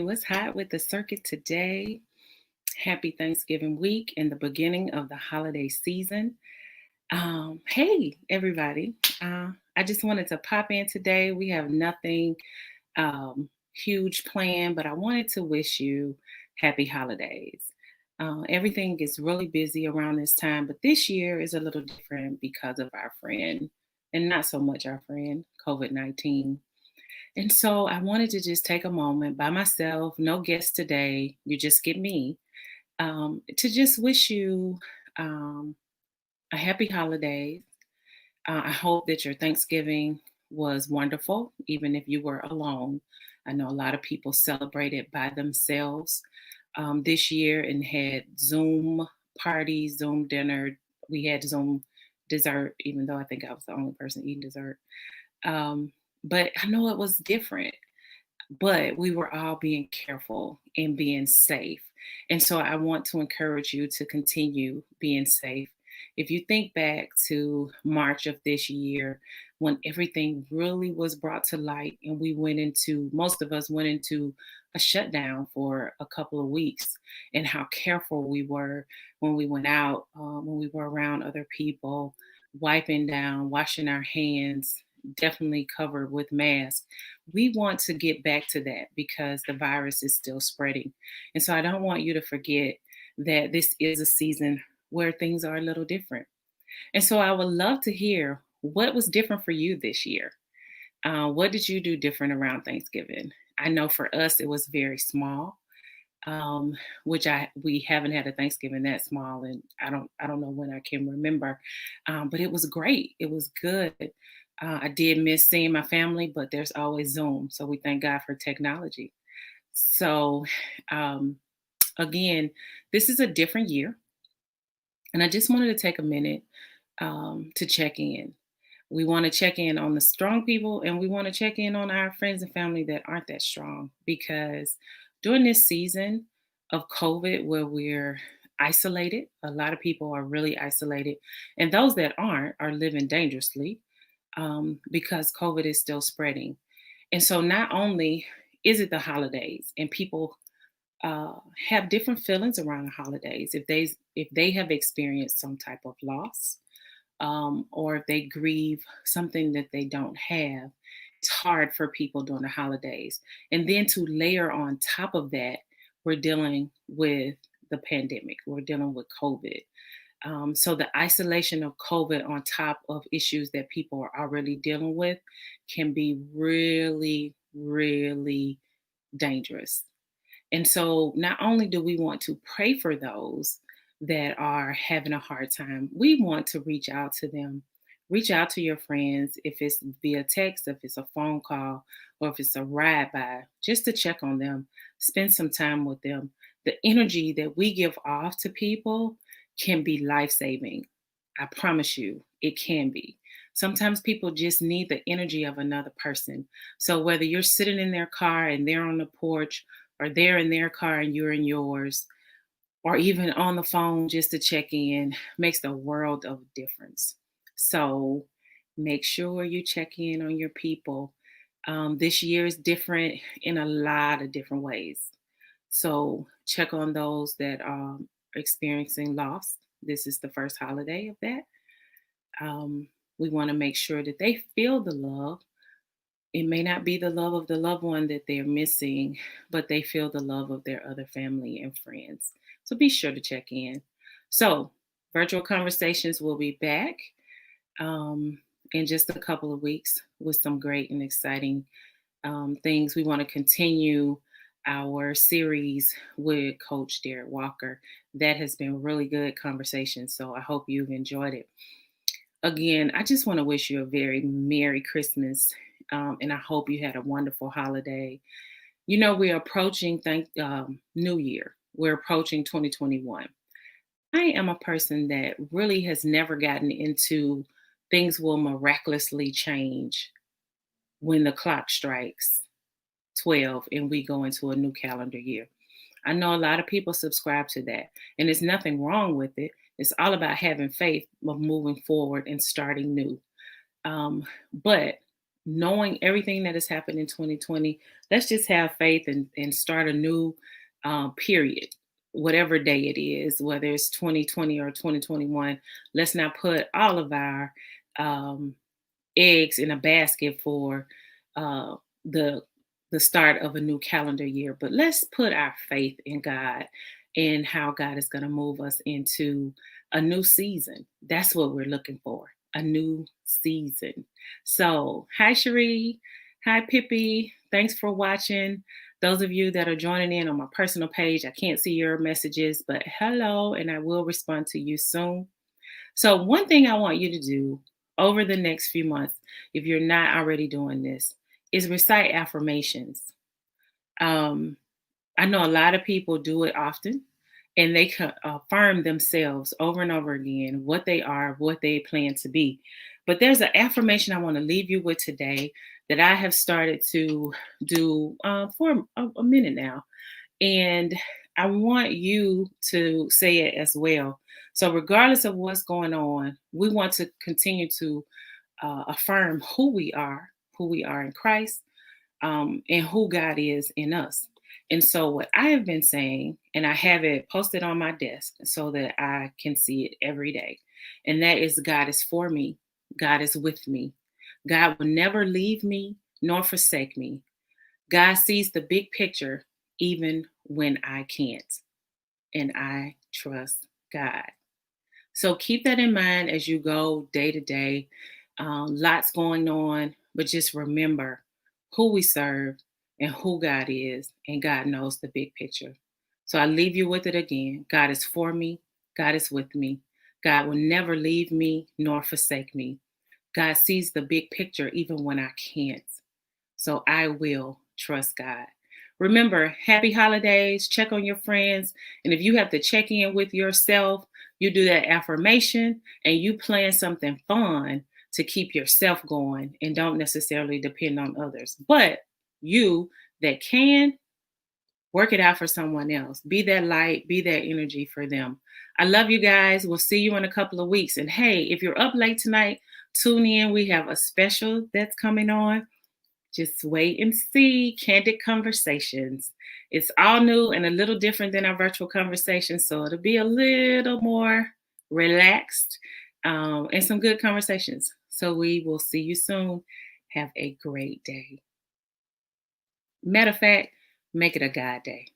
What's hot with the circuit today? Happy Thanksgiving week and the beginning of the holiday season. Hey, everybody. I just wanted to pop in today. We have nothing huge planned, but I wanted to wish you happy holidays. Everything gets really busy around this time, but this year is a little different because of our friend, and not so much our friend, COVID 19. And so I wanted to just take a moment by myself, no guests today, you just get me, to just wish you um, a happy holiday. I hope that your Thanksgiving was wonderful, even if you were alone. I know a lot of people celebrated by themselves this year and had Zoom parties, Zoom dinner. We had Zoom dessert, even though I think I was the only person eating dessert. Um, but I know it was different, but we were all being careful and being safe. And so I want to encourage you to continue being safe. If you think back to March of this year, when everything really was brought to light, and most of us went into a shutdown for a couple of weeks, and how careful we were when we went out, when we were around other people, wiping down, washing our hands, definitely covered with masks. We want to get back to that because the virus is still spreading. And so I don't want you to forget that this is a season where things are a little different. And so I would love to hear what was different for you this year. What did you do different around Thanksgiving? I know for us it was very small, which I we haven't had a Thanksgiving that small, and I don't know when I can remember, but it was great. It was good. I did miss seeing my family, but there's always Zoom, so we thank God for technology. So um, again, this is a different year, and I just wanted to take a minute to check in. We want to check in on the strong people, and we want to check in on our friends and family that aren't that strong, because during this season of COVID where we're isolated, a lot of people are really isolated, and those that aren't are living dangerously because COVID is still spreading. And so not only is it the holidays, and people uh, have different feelings around the holidays, if they have experienced some type of loss, or if they grieve something that they don't have, it's hard for people during the holidays. And then to layer on top of that, we're dealing with the pandemic, we're dealing with COVID. So the isolation of COVID on top of issues that people are already dealing with can be really, really dangerous. And so not only do we want to pray for those that are having a hard time, we want to reach out to them. Reach out to your friends, if it's via text, if it's a phone call, or if it's a ride by, just to check on them, spend some time with them. The energy that we give off to people can be life saving. I promise you, it can be. Sometimes people just need the energy of another person. So whether you're sitting in their car and they're on the porch, or they're in their car and you're in yours, or even on the phone just to check in, makes a world of difference. So make sure you check in on your people. This year is different in a lot of different ways. So check on those that are experiencing loss. This is the first holiday of that. Um, we want to make sure that they feel the love. It may not be the love of the loved one that they're missing, but they feel the love of their other family and friends. So be sure to check in. So, virtual conversations will be back um, in just a couple of weeks with some great and exciting things. We want to continue our series with Coach Derek Walker. That has been really good conversation. So, I hope you've enjoyed it. Again, I just want to wish you a very Merry Christmas, and I hope you had a wonderful holiday. You know, we're approaching New Year. We're approaching 2021. I am a person that really has never gotten into things will miraculously change when the clock strikes 12 and we go into a new calendar year. I know a lot of people subscribe to that, and there's nothing wrong with it. It's all about having faith of moving forward and starting new. But knowing everything that has happened in 2020, let's just have faith and start a new period, whatever day it is, whether it's 2020 or 2021. Let's not put all of our um, eggs in a basket for uh, the the start of a new calendar year, but let's put our faith in God and how God is going to move us into a new season. That's what we're looking for, a new season. So, hi Cherie, hi Pippi. Thanks for watching. Those of you that are joining in on my personal page, I can't see your messages, but hello, and I will respond to you soon. So, one thing I want you to do over the next few months, if you're not already doing this, is recite affirmations. Um, I know a lot of people do it often, and they affirm themselves over and over again what they are, what they plan to be. But there's an affirmation I want to leave you with today that I have started to do for a minute now. And I want you to say it as well. So, regardless of what's going on, we want to continue to affirm who we are in Christ, and who God is in us. And so, what I have been saying, and I have it posted on my desk so that I can see it every day, and that is God is for me, God is with me, God will never leave me nor forsake me. God sees the big picture even when I can't, and I trust God. So keep that in mind as you go day to day. Lots going on, but just remember who we serve and who God is, and God knows the big picture. So I leave you with it again. God is for me, God is with me. God will never leave me nor forsake me. God sees the big picture even when I can't. So I will trust God. Remember, happy holidays. Check on your friends. And if you have to check in with yourself, you do that affirmation and you plan something fun to keep yourself going and don't necessarily depend on others. But you that can, work it out for someone else. Be that light, be that energy for them. I love you guys. We'll see you in a couple of weeks. And hey, if you're up late tonight, tune in. We have a special that's coming on. Just wait and see. Candid Conversations. It's all new and a little different than our virtual conversations. So it'll be a little more relaxed, and some good conversations. So we will see you soon. Have a great day. Matter of fact, make it a God day.